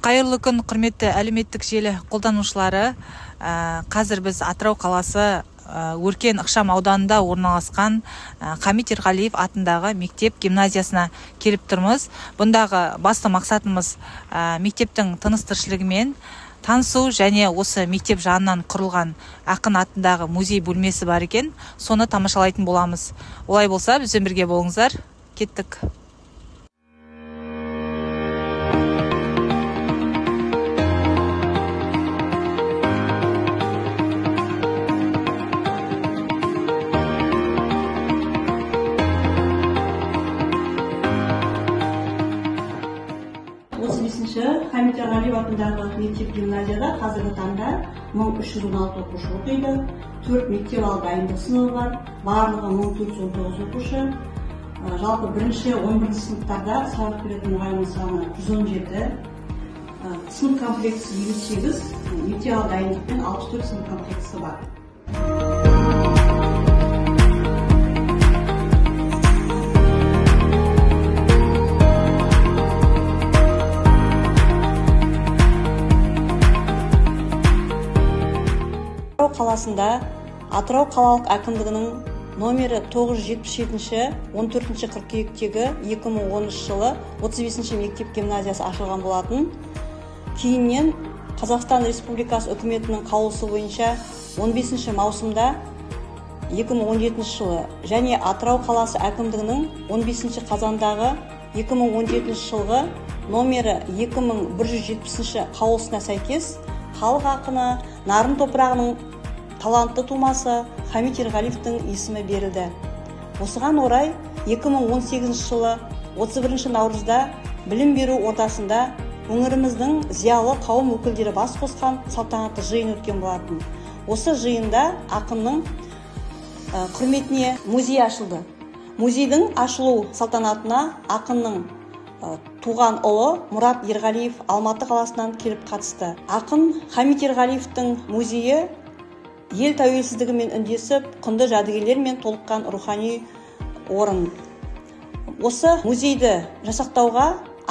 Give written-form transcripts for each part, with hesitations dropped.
Қайырлы күн, құрметті әлеуметтік желі қолданушылары. Қазір біз Атырау қаласы Өркен ықшам ауданында орналасқан Хамит Ерғалиев атындағы мектеп гимназиясына келіп тұрмыз. Бұндағы басты мақсатымыз мектептің тыныс-тіршілігімен танысу және осы мектеп жанынан құрылған ақын атындағы музей бөлмесі бар екен, соны тамашалайтын боламыз. Олай болса, бізбен бірге болыңыздар. Кеттік. Хамит Ерғалиев атындағы мектеп гимназияда қазіргі таңда 1316 оқушы оқиды. 4 мектеп алды дайындық сыныбы бар. Барлығы 1419 оқушы. Жалпы 1-11 сыныптарда сабақ беретін мұғалім саны 117. Сынып комплектісі 28, мектеп алды дайындықпен 64 сынып комплектісі бар. Қаласында Атырау қалалық әкімдігінің номері 977 14 қыркүйектегі 2013 жылы 35 мектеп гимназиясы ашылған болатын. Кейіннен Қазақстан Республикасы үкіметінің қаулысы бойынша 15 маусымда 2017 жылы және Атырау қаласы әкімдігінің 15 қазандағы 2017 жылғы номері 2170 қаулысына сәйкес халық ақыны Нарын топырағының талантты тумасы Хамит Ерғалиевтің есімі берілді. Осыған орай 2018 жылы 31 наурызда білім беру ордасында өңіріміздің зиялы қауым өкілдері бас қосқан салтанатты жиын өткен болатын. Осы жиында ақынның құрметіне музей ашылды. Музейдің ашылу салтанатына ақынның туған ұлы Мұрат Ерғалиев Алматы қаласынан келіп қатысты. Ақын Хамит Ерғалиевтің музейі ел тәуелсіздігімен үндесіп, құнды жәдігерлермен толыққан рухани орын. Осы музейді жасақтауға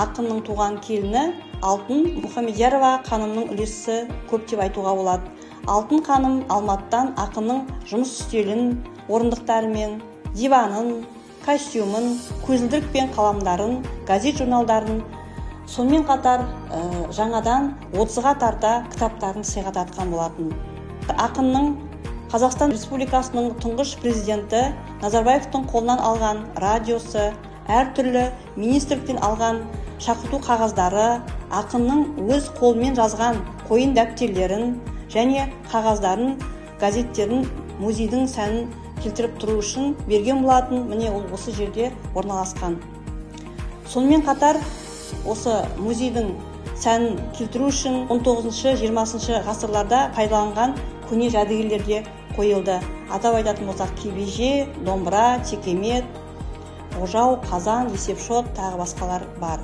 ақынның туған келіні Алтын Мұхамедиярова ханымның үлесі көп деп айтуға болады. Алтын ханым Алматыдан ақынның жұмыс үстелін, орындықтарымен, диванын, костюмын, көзілдірік пен қаламдарын, газет журналдарын, сонымен қатар жаңадан 30-ға тарта кітаптарын сыйға тартқан болатын. Ақынның Қазақстан Республикасының тұңғыш президенті Назарбаевтың қолынан алған радиосы, әртүрлі министрліктен алған шақырту қағаздары, ақынның өз қолымен жазған қойын дәптерлерін және қағаздарын, газеттерін музейдің сәнін келтіріп тұру үшін берген болатын. Міне ол осы жерде орналасқан. Сонымен қатар осы музейдің сәнін келтіру үшін 19-20 ғасырларда пайдаланған көне жәдігерлерге қойылды. Атап айтатын болсақ, кебеже, домбыра, текемет, ожау, қазан, есепшот, тағы басқалар бар.